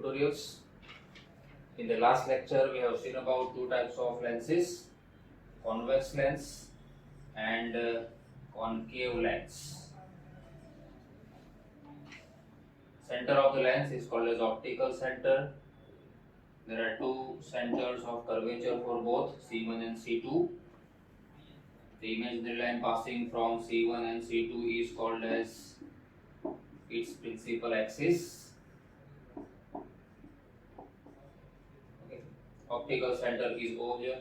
tutorials. In the last lecture, we have seen about two types of lenses, convex lens and concave lens. Center of the lens is called as optical center. There are two centers of curvature for both C1 and C2. The imaginary line passing from C1 and C2 is called as its principal axis. Okay. Optical center is O here.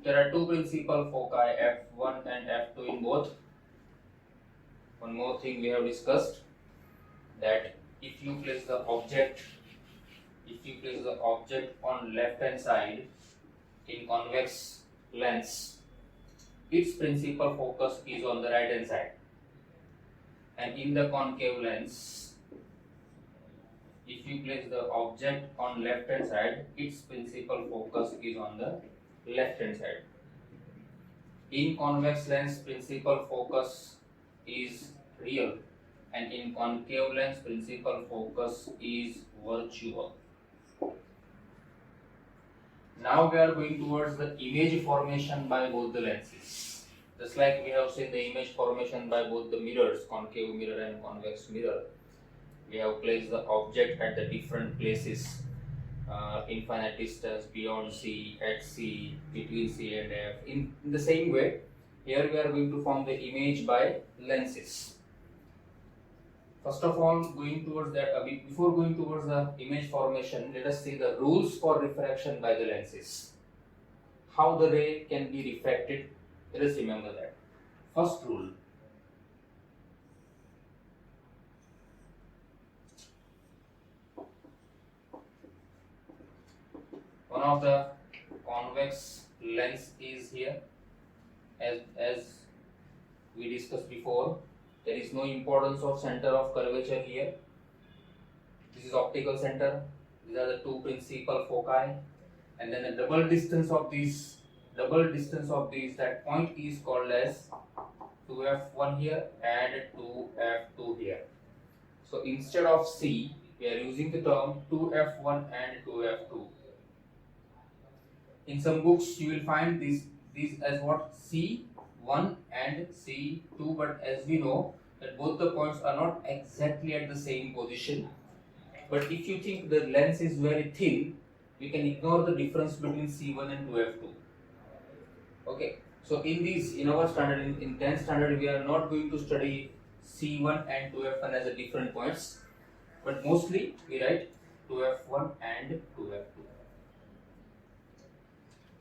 There are two principal foci, f1 and f2 in both. One more thing we have discussed, that if you place the object on left hand side in convex lens, its principal focus is on the right hand side, and in the concave lens, if you place the object on left hand side, its principal focus is on the left hand side. In convex lens, principal focus is real, and in concave lens, principal focus is virtual. Now we are going towards the image formation by both the lenses. Just like we have seen the image formation by both the mirrors, concave mirror and convex mirror, we have placed the object at the different places, infinite distance, beyond C, at C, between C and F. In the same way, here we are going to form the image by lenses. First of all, going towards that, before going towards the image formation, let us see the rules for refraction by the lenses. How the ray can be refracted, let us remember that. First rule. One of the convex lens is here, as we discussed before. There is no importance of center of curvature here. This is optical center. These are the two principal foci, and then the double distance of these, that point is called as 2f1 here and 2f2 here. So instead of C, we are using the term 2f1 and 2f2. In some books, you will find these as what, C1 and C2, but as we know that both the points are not exactly at the same position. But if you think the lens is very thin, we can ignore the difference between C1 and 2f2. Okay, so in our standard, in 10th standard, we are not going to study C1 and 2f1 as a different points, but mostly we write 2f1 and 2f2.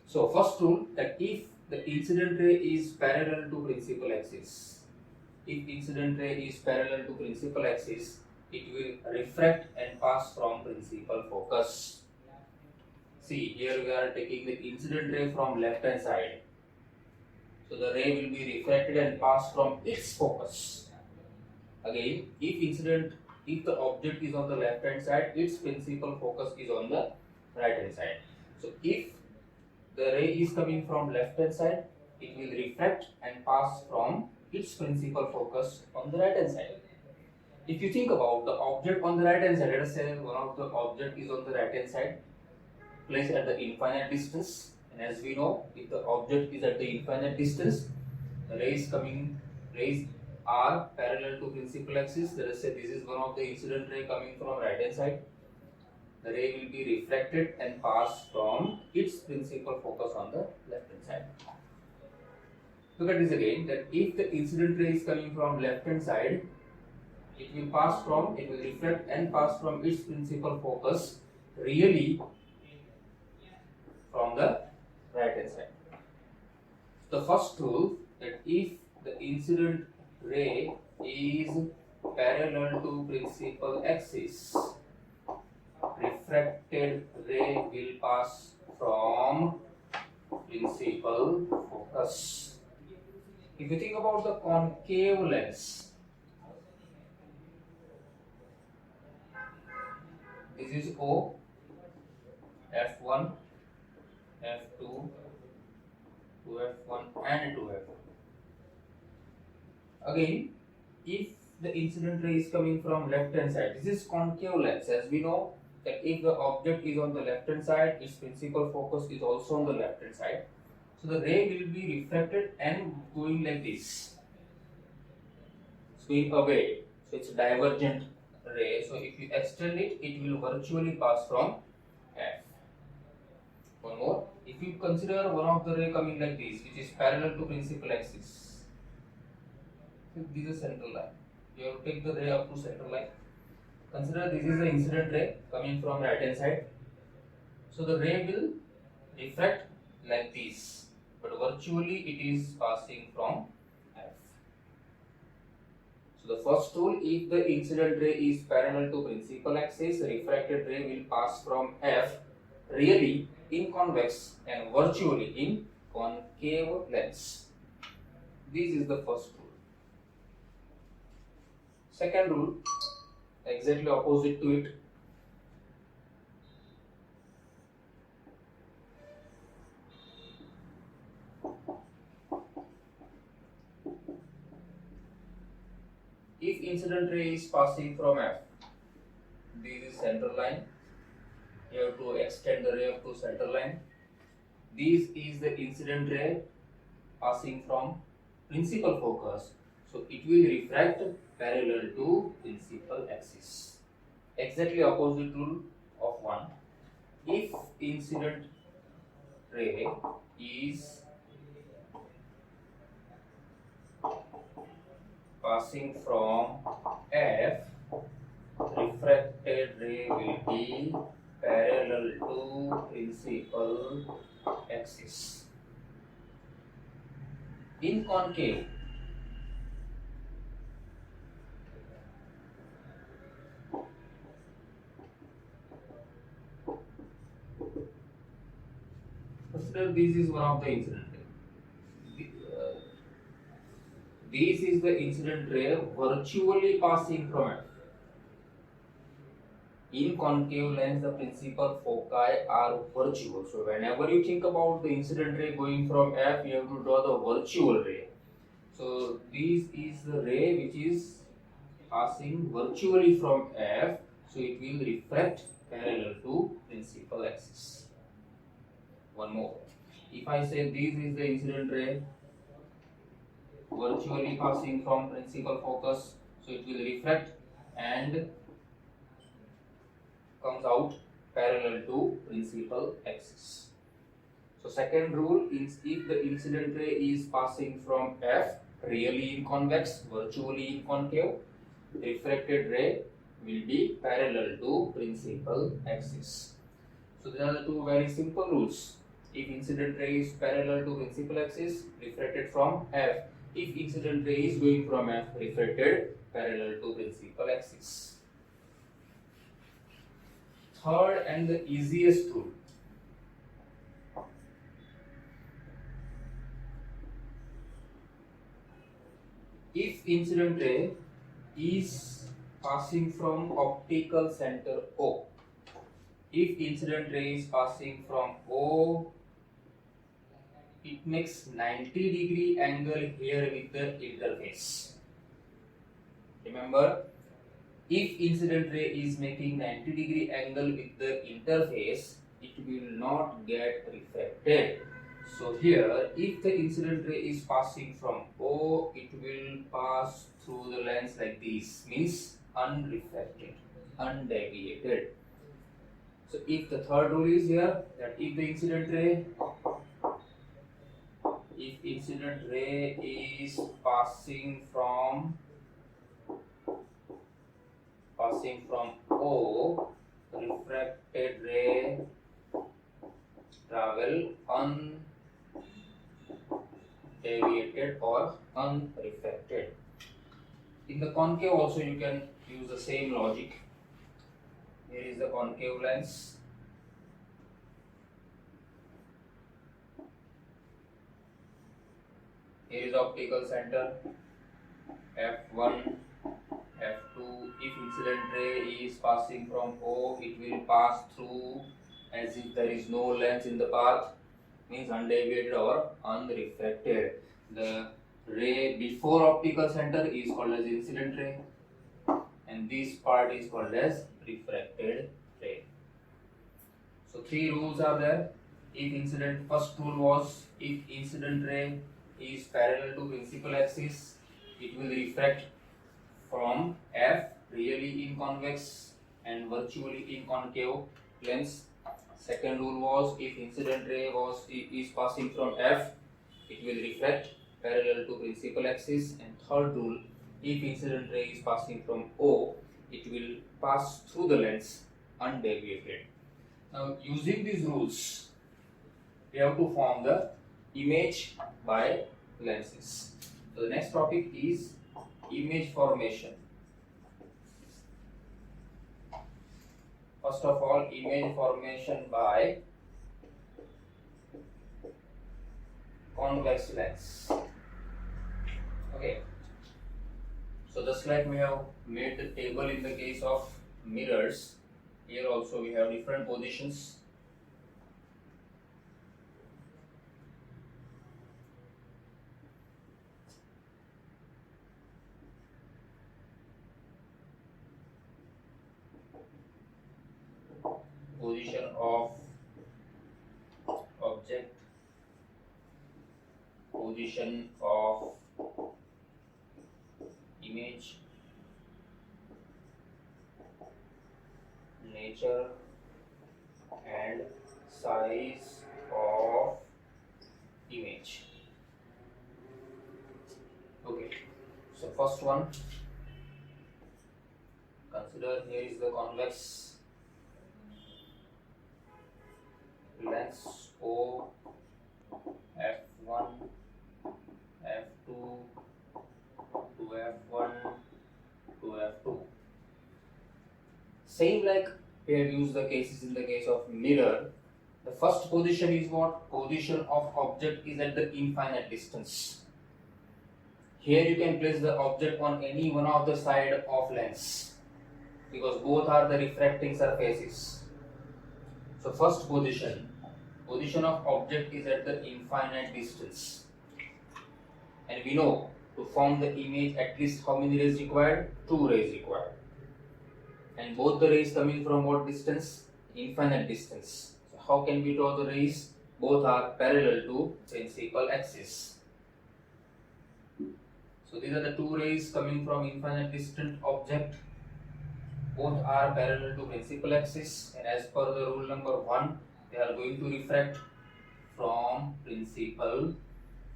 So first rule, that if the incident ray is parallel to principal axis, it will refract and pass from principal focus. See, here we are taking the incident ray from left hand side. So the ray will be refracted and pass from its focus. Again, if the object is on the left hand side, its principal focus is on the right hand side. So if the ray is coming from left hand side, it will refract and pass from its principal focus on the right hand side. If you think about the object on the right hand side, let us say one of the object is on the right hand side, placed at the infinite distance, and as we know, if the object is at the infinite distance, the rays are parallel to principal axis. Let us say this is one of the incident ray coming from right hand side. The ray will be refracted and pass from its principal focus on the left hand side. Look at this again, that if the incident ray is coming from left hand side, it will refract and pass from its principal focus really from the right hand side. The first rule, that if the incident ray is parallel to principal axis, refracted ray will pass from principal focus. If you think about the concave lens, this is O, f1, f2, 2f1 and 2f2. Again, if the incident ray is coming from left hand side, this is concave lens. As we know that if the object is on the left hand side, its principal focus is also on the left hand side. So the ray will be refracted and going like this, going away. So it's a divergent ray. So if you extend it, it will virtually pass from F. One more. If you consider one of the ray coming like this, which is parallel to principal axis. So this is central line. You have to take the ray up to central line. Consider this is the incident ray coming from right hand side. So the ray will refract like this, but virtually it is passing from F. So the first rule, if the incident ray is parallel to principal axis, refracted ray will pass from F really in convex and virtually in concave lens. This is the first rule. Second rule, exactly opposite to it. If incident ray is passing from F, this is central line. You have to extend the ray up to central line. This is the incident ray passing from principal focus. So it will refract parallel to principal axis. Exactly opposite rule of one. If incident ray is passing from F, refracted ray will be parallel to principal axis. In concave, consider this is one of the incident ray. This is the incident ray virtually passing from F. In concave lens, the principal foci are virtual. So whenever you think about the incident ray going from F, you have to draw the virtual ray. So this is the ray which is passing virtually from F. So it will refract parallel to principal axis. One more. If I say this is the incident ray virtually passing from principal focus, so it will refract and comes out parallel to principal axis. So second rule is, if the incident ray is passing from F, really in convex, virtually in concave, refracted ray will be parallel to principal axis. So these are the two very simple rules. If incident ray is parallel to principal axis, refracted from F. If incident ray is going from F, refracted parallel to principal axis. Third and the easiest rule. If incident ray is passing from optical center O, if incident ray is passing from O, it makes 90-degree angle here with the interface. Remember, if incident ray is making 90-degree angle with the interface, it will not get refracted. So here, if the incident ray is passing from O, it will pass through the lens like this, means unrefracted, undeviated. So if the third rule is here, that if the incident ray is passing from O, refracted ray travel undeviated or unrefracted. In the concave also you can use the same logic. Here is the concave lens. Here is optical center F1, F2. If incident ray is passing from O, it will pass through as if there is no lens in the path, means undeviated or unrefracted. The ray before optical center is called as incident ray. and this part is called as refracted ray. So three rules are there. First rule was if incident ray is parallel to principal axis, it will refract from F, really in convex and virtually in concave lens. Second rule was if incident ray is passing from F, it will refract parallel to principal axis. And third rule, if incident ray is passing from O, it will pass through the lens undeviated. Now using these rules, we have to form the image by lenses. So the next topic is image formation. First of all, image formation by convex lens. Okay. So just like we have made the table in the case of mirrors, here also we have different positions. Position of object, position of image, nature and size of image. Okay, so first one, consider here is the convex lens O, f1, f2 to f1 to f2. Same like we have used the cases in the case of mirror. The first position is what? Position of object is at the infinite distance. Here you can place the object on any one of the side of lens because both are the refracting surfaces. So first position of object is at the infinite distance, and we know to form the image at least how many rays required? 2 rays required, and both the rays coming from what distance? Infinite distance. So how can we draw the rays? Both are parallel to principal axis. So these are the 2 rays coming from infinite distant object. Both are parallel to principal axis, and as per the rule number 1, they are going to refract from principal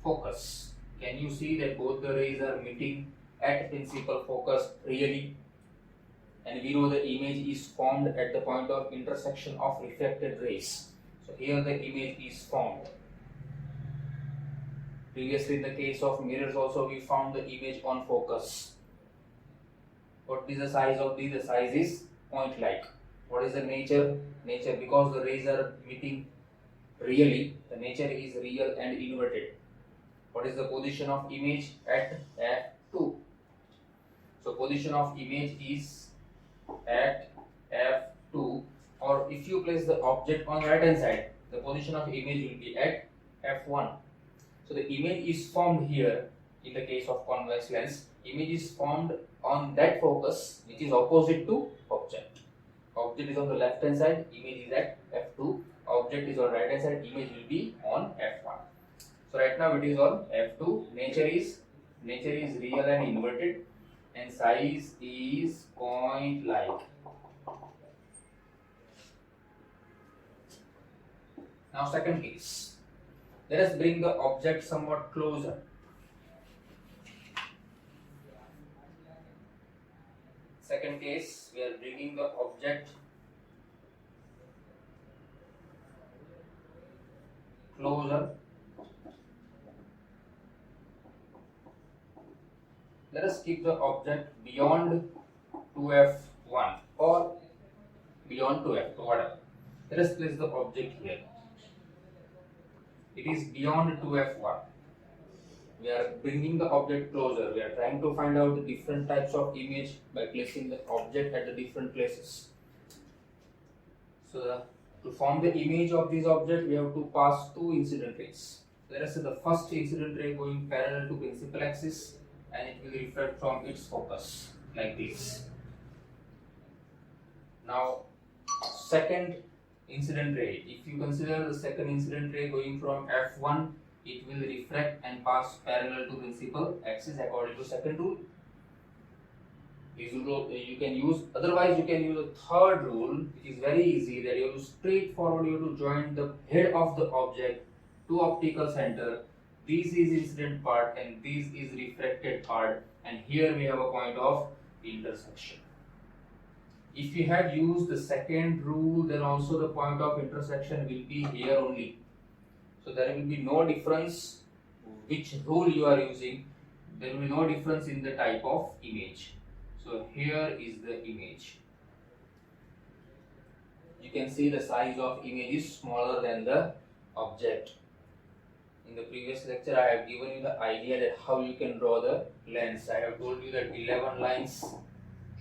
focus. Can you see that both the rays are meeting at principal focus really? And we know the image is formed at the point of intersection of refracted rays. So here the image is formed. Previously in the case of mirrors also we found the image on focus. What is the size of these? The size is point-like. What is the nature? Nature, because the rays are meeting really, the nature is real and inverted. What is the position of image? At f2. So position of image is at f2, or if you place the object on right hand side, the position of image will be at f1. So the image is formed here in the case of convex lens. Image is formed on that focus which is opposite to object. Object is on the left hand side, image is at f2. Object is on right hand side, image will be on f1. So right now it is on f2. Nature is real and inverted, and size is point-like. Now second case. Let us bring the object somewhat closer. Second case, we are bringing the object closer. Let us keep the object beyond 2f1 or beyond 2f2, whatever. Let us place the object here. It is beyond 2f1. We are bringing the object closer. We are trying to find out the different types of image by placing the object at the different places. So to form the image of this object, we have to pass 2 incident rays. Let us say the first incident ray going parallel to principal axis, and it will refract from its focus like this. Now, second incident ray. If you consider the second incident ray going from F1, it will refract and pass parallel to principal axis according to second rule. You can use, otherwise you can use a third rule, which is very easy, that you have to straightforward, you have to join the head of the object to optical center. This is incident part and this is refracted part, and here we have a point of intersection. If you have used the second rule, then also the point of intersection will be here only. So there will be no difference which rule you are using. There will be no difference in the type of image. So here is the image. You can see the size of image is smaller than the object. In the previous lecture, I have given you the idea that how you can draw the lens. I have told you that 11 lines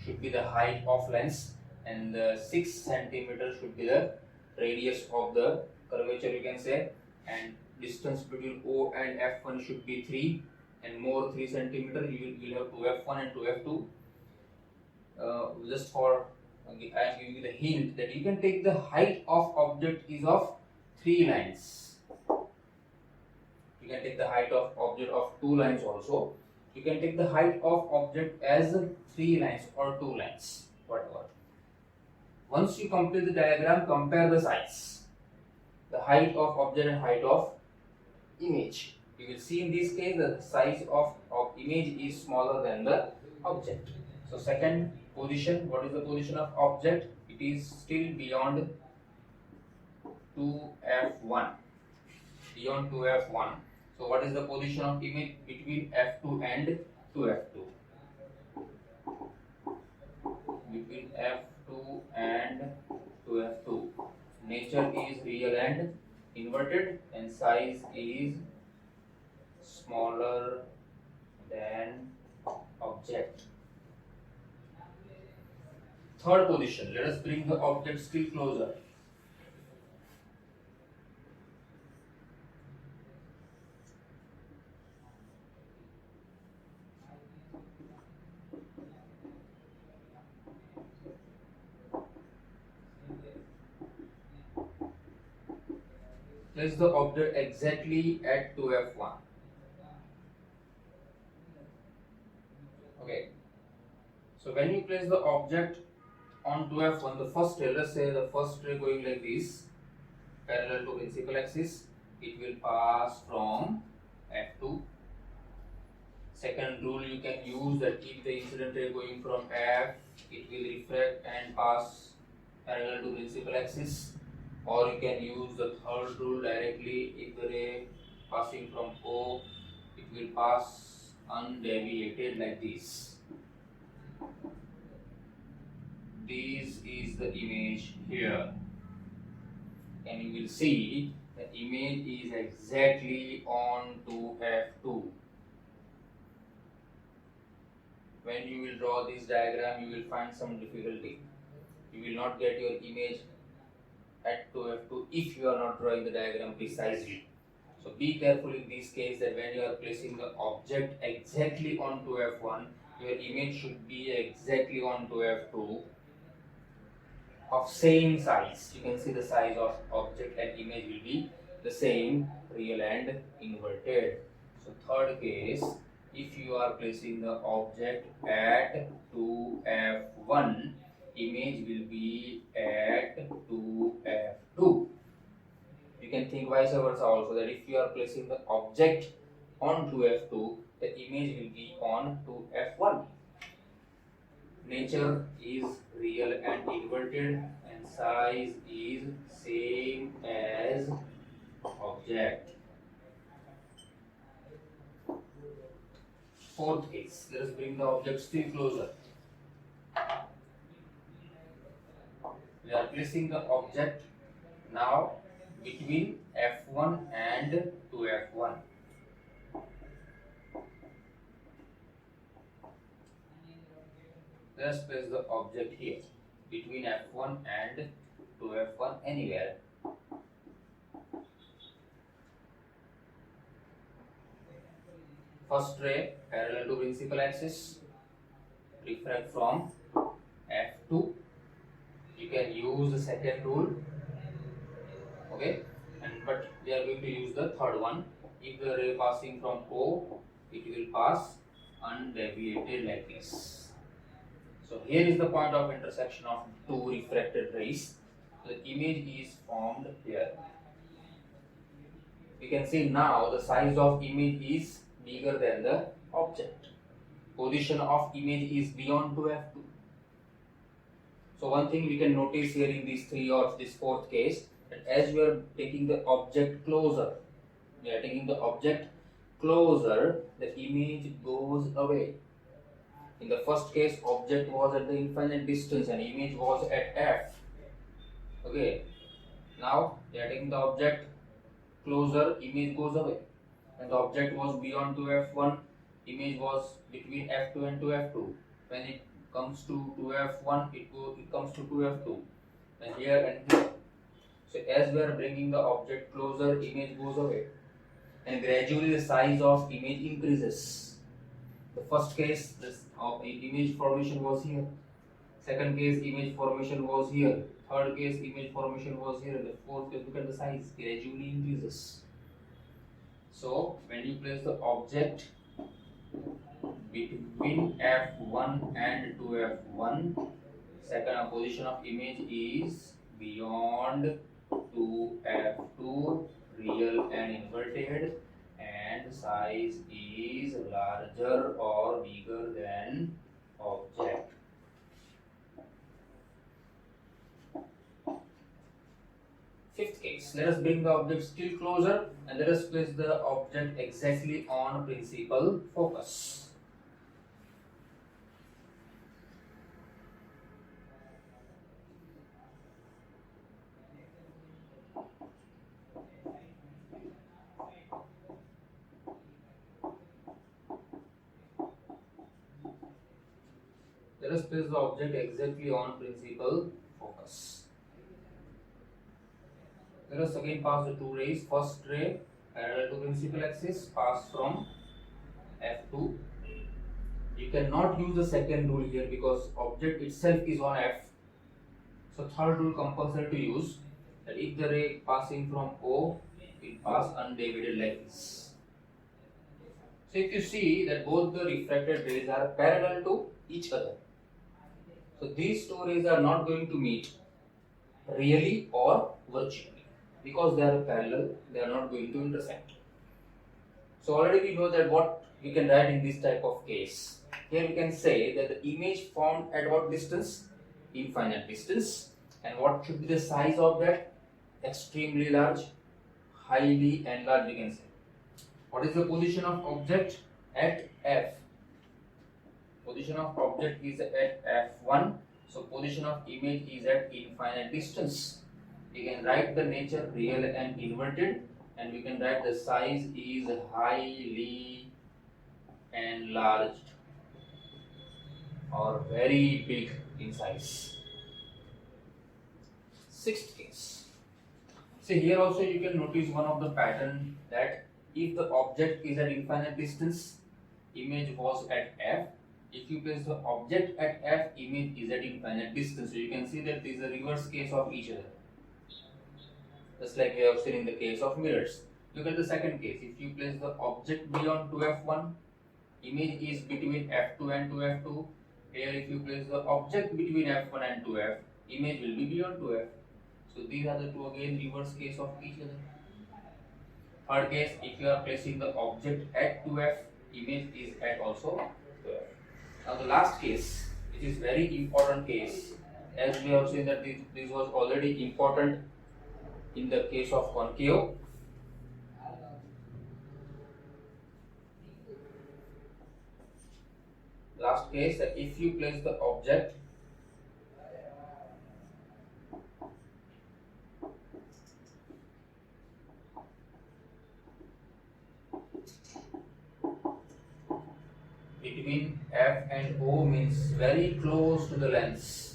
should be the height of lens, and 6 centimeters should be the radius of the curvature, you can say, and distance between O and F1 should be 3, and more 3 centimeters. You will have 2F1 and 2F2. Just for I am giving you the hint that you can take the height of object is of 3 lines. You can take the height of object of 2 lines also. You can take the height of object as 3 lines or 2 lines, whatever. Once you complete the diagram, compare the size, the height of object and height of image. You will see in this case the size of image is smaller than the object. So second position, what is the position of object? It is still beyond 2F1. Beyond 2F1. So what is the position of image between F2 and 2F2? Between F2 and 2F2. Nature is real and inverted, and size is smaller than object. Third position, let us bring the object still closer. Place the object exactly at 2F1. Okay. So when you place the object on 2F1, the first ray, let's say the first ray going like this, parallel to principal axis, it will pass from F2. Second rule you can use, that if the incident ray going from F, it will refract and pass parallel to principal axis. Or you can use the third rule directly. If the ray passing from O, it will pass undeviated like this. This is the image here, and you will see the image is exactly on to F2. When you will draw this diagram, you will find some difficulty. You will not get your image at 2F2 if you are not drawing the diagram precisely. So be careful in this case that when you are placing the object exactly on 2F1, your image should be exactly on 2F2 of same size. You can see the size of object and image will be the same, real and inverted. So third case, if you are placing the object at 2F1, image will be at 2F2. You can think vice versa also, that if you are placing the object on 2F2, the image will be on 2F1. Nature is real and inverted, and size is same as object. Fourth case, let us bring the object still closer. We are placing the object now between F1 and 2F1. Let us place the object here between F1 and 2F1 anywhere. First ray parallel to principal axis, refract from F2. You can use the second rule, okay, but we are going to use the third one. If the ray passing from O, it will pass undeviated like this. So here is the point of intersection of two refracted rays. The image is formed here. We can see now the size of image is bigger than the object. Position of image is beyond 2f2. So one thing we can notice here in these three or this fourth case, that as we are taking the object closer, the image goes away. In the first case, object was at the infinite distance and image was at f. Okay. Now we are taking the object closer, image goes away. And the object was beyond 2f1, image was between f2 and 2f2. When it comes to 2f1, it comes to 2f2. And here and here. So as we are bringing the object closer, image goes away. And gradually the size of image increases. The first case, this image formation was here. Second case, image formation was here. Third case, image formation was here. The fourth case, look at the size, gradually increases. So when you place the object between f1 and 2f1, second position of image is beyond 2f2, real and inverted, and size is larger or bigger than object. Fifth case, let us bring the object still closer and let us place the object exactly on principal focus. Let us place the object exactly on principal focus. Let us again pass the two rays. First ray parallel to principal axis pass from f2. You cannot use the second rule here because object itself is on f. So third rule compulsory to use, that if the ray passing from O, it pass undeviated like this. So if you see that both the refracted rays are parallel to each other, so these two rays are not going to meet really or virtually. Because they are parallel, they are not going to intersect. So already we know that what we can write in this type of case. Here we can say that the image formed at what distance? Infinite distance. And what should be the size of that? Extremely large, highly enlarged we can say. What is the position of object? At f. Position of object is at f1. So position of image is at infinite distance. We can write the nature real and inverted, and we can write the size is highly enlarged or very big in size. Sixth case. See here also you can notice one of the pattern that if the object is at infinite distance, image was at f. If you place the object at f, image is at infinite distance. So you can see that this is a reverse case of each other. Just like we have seen in the case of mirrors. Look at the second case. If you place the object beyond 2f1, image is between f2 and 2f2. Here if you place the object between f1 and 2f, image will be beyond 2f. So these are the two again reverse case of each other. Third case, if you are placing the object at 2f, image is at also 2f. Now the last case, which is very important case, as we have seen that this was already important in the case of concave. Last case, that if you place the object between F and O, means very close to the lens.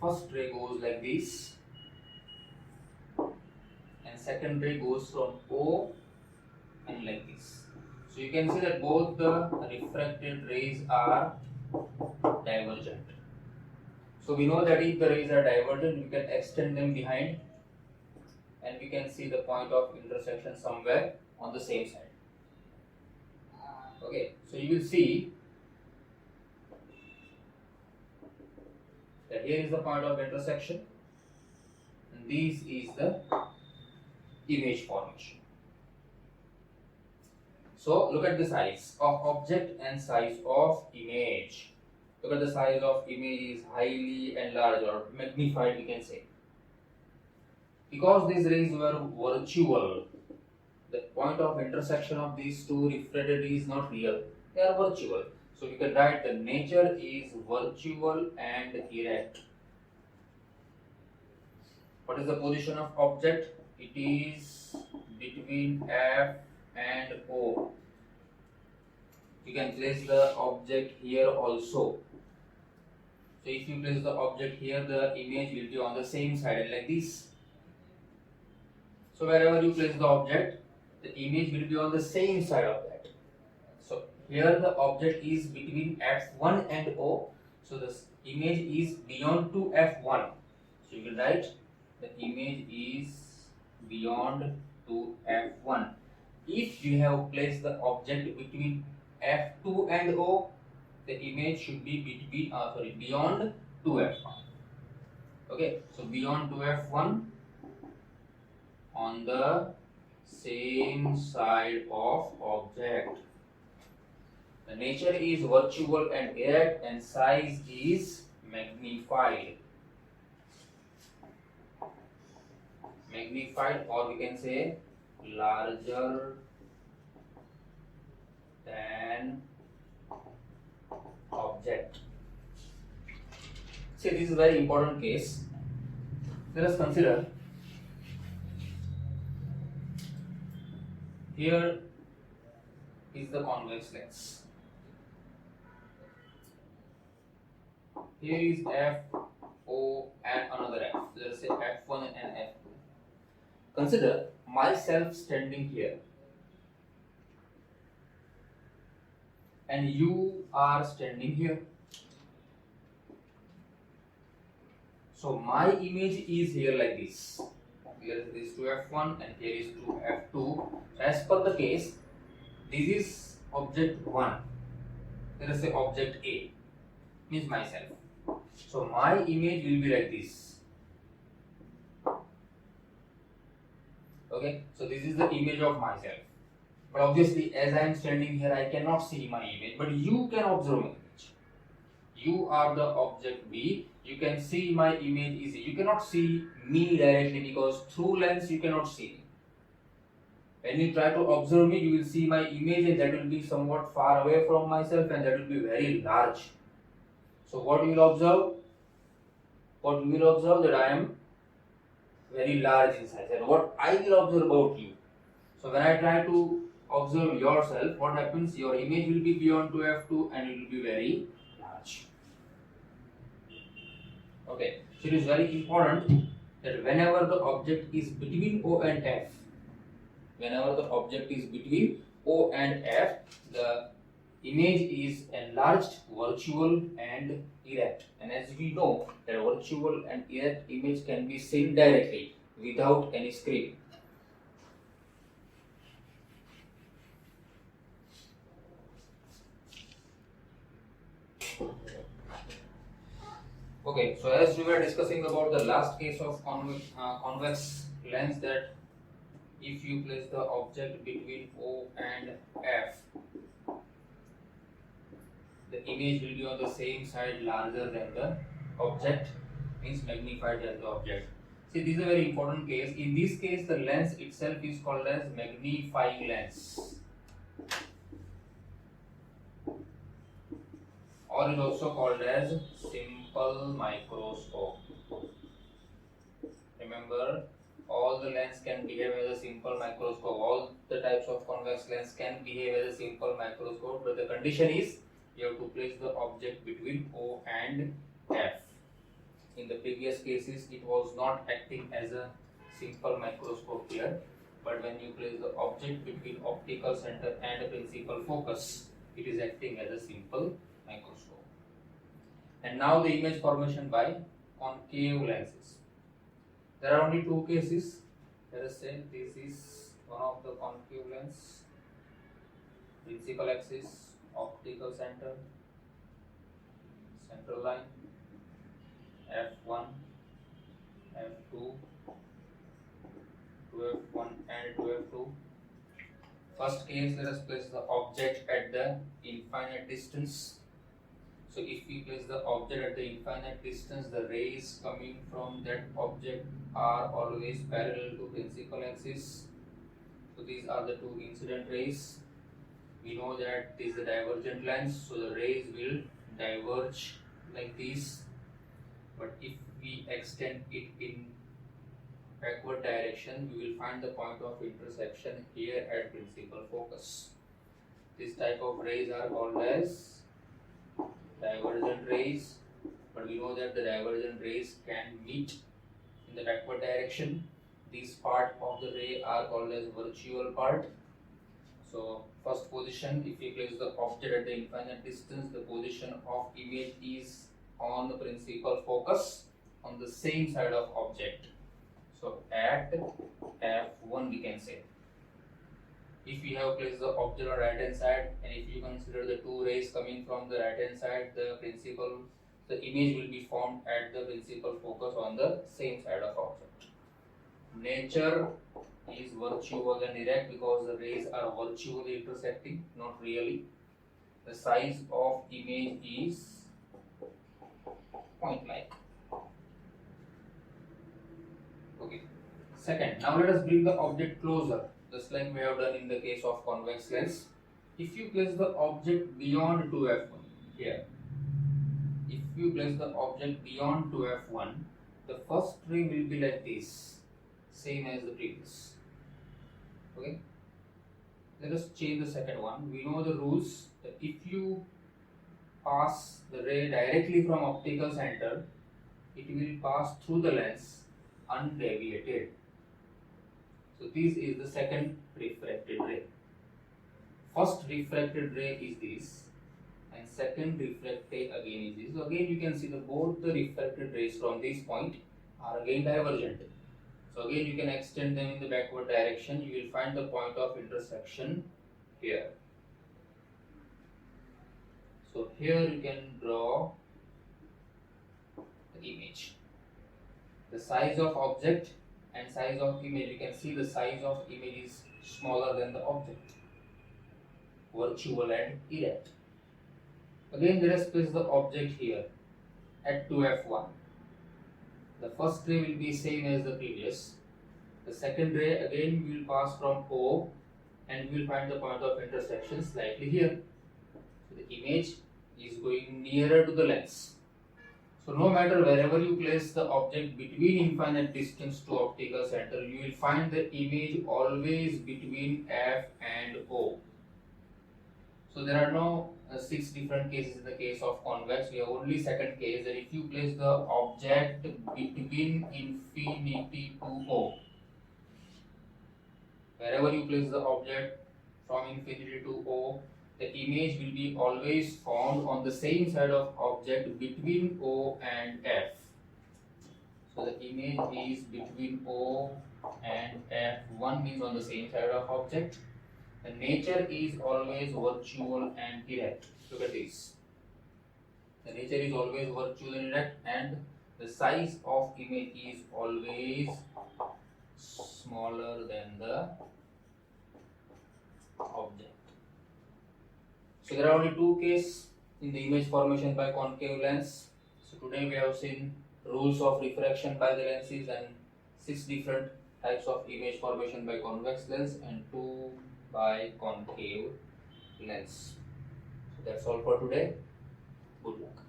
First ray goes like this and second ray goes from O and like this. So you can see that both the refracted rays are divergent. So we know that if the rays are divergent, we can extend them behind and we can see the point of intersection somewhere on the same side. Okay, so you will see that here is the point of intersection and this is the image formation. So look at the size of object and size of image. Look at the size of image is highly enlarged or magnified, we can say. Because these rays were virtual, the point of intersection of these two refracted is not real, they are virtual. So we can write the nature is virtual and erect. What is the position of object? It is between F and O. You can place the object here also. So if you place the object here, the image will be on the same side like this. So wherever you place the object, the image will be on the same side of that. So here the object is between F1 and O. So the image is beyond to F1. So you will write the image is beyond to F1. If you have placed the object between F2 and O, the image should be beyond 2F1. Okay, so beyond 2F1 on the same side of object. The nature is virtual and erect and size is magnified. Magnified, or we can say larger than object. See, this is a very important case. Let us consider here is the convex lens. Here is F, O and another F. Let us say F1 and F2. Consider myself standing here and you are standing here. So my image is here like this. Here is 2F1 and here is 2F2. As per the case, this is object 1. Let us say object A, means myself. So my image will be like this. Okay, so this is the image of myself. But obviously, as I am standing here, I cannot see my image, but you can observe my image. You are the object B. You can see my image easily. You cannot see me directly because through lens you cannot see me. When you try to observe me, you will see my image and that will be somewhat far away from myself and that will be very large. So what you will observe? What you will observe that I am very large in size. And what I will observe about you? So when I try to observe yourself, what happens? Your image will be beyond 2F2 and it will be very large. Okay, so it is very important that whenever the object is between O and F, the image is enlarged, virtual and erect. And as we know that virtual and erect image can be seen directly without any screen. Okay, so as we were discussing about the last case of convex lens, that if you place the object between O and F, the image will be on the same side larger than the object, means magnified than the object. See, this is a very important case. In this case, the lens itself is called as magnifying lens, or is also called as simple microscope. Remember, all the lens can behave as a simple microscope. All the types of convex lens can behave as a simple microscope, but the condition is you have to place the object between O and F. In the previous cases, it was not acting as a simple microscope here, but when you place the object between optical center and principal focus, it is acting as a simple microscope. And now the image formation by concave lenses. There are only two cases. Let us say this is one of the concave lens, principal axis, optical center, central line, f1, f2, 2f1 and 2f2. First case, let us place the object at the infinite distance. So if we place the object at the infinite distance, the rays coming from that object are always parallel to principal axis. So these are the two incident rays. We know that this is a divergent lens, so the rays will diverge like this. But if we extend it in backward direction, we will find the point of intersection here at principal focus. This type of rays are called as divergent rays, but we know that the divergent rays can meet in the backward direction. These part of the ray are called as virtual part. So first position, if we place the object at the infinite distance, the position of image is on the principal focus on the same side of object. So at f1 we can say. If we have placed the object on right hand side, and if you consider the two rays coming from the right hand side, the image will be formed at the principal focus on the same side of object. Nature is virtual and direct because the rays are virtually intersecting, not really. The size of image is point-like. Okay. Second, now let us bring the object closer, just like we have done in the case of convex lens. If you place the object beyond 2f1 here, if you place the object beyond 2f1, the first ray will be like this, same as the previous. Okay. Let us change the second one. We know the rules that if you pass the ray directly from optical center, it will pass through the lens undeviated. So this is the second refracted ray. First refracted ray is this, and second refracted again is this. So again you can see that both the refracted rays from this point are again divergent. So again you can extend them in the backward direction. You will find the point of intersection here. So here you can draw the image. The size of object and size of image, you can see the size of image is smaller than the object, virtual and erect. Again let us place the object here at 2f1. The first ray will be same as the previous. The second ray again will pass from O and we will find the point of intersection slightly here. So the image is going nearer to the lens. So no matter wherever you place the object between infinite distance to optical center, you will find the image always between F and O. So there are no 6 different cases in the case of convex. We have only second case, that if you place the object between infinity to O, wherever you place the object from infinity to O, the image will be always formed on the same side of object between O and F. So the image is between O and F1 means on the same side of object. The nature is always virtual and erect. Look at this. The nature is always virtual and erect, and the size of image is always smaller than the object. So there are only 2 cases in the image formation by concave lens. So today we have seen rules of refraction by the lenses and 6 different types of image formation by convex lens and 2 by concave lens. So that's all for today. Good luck.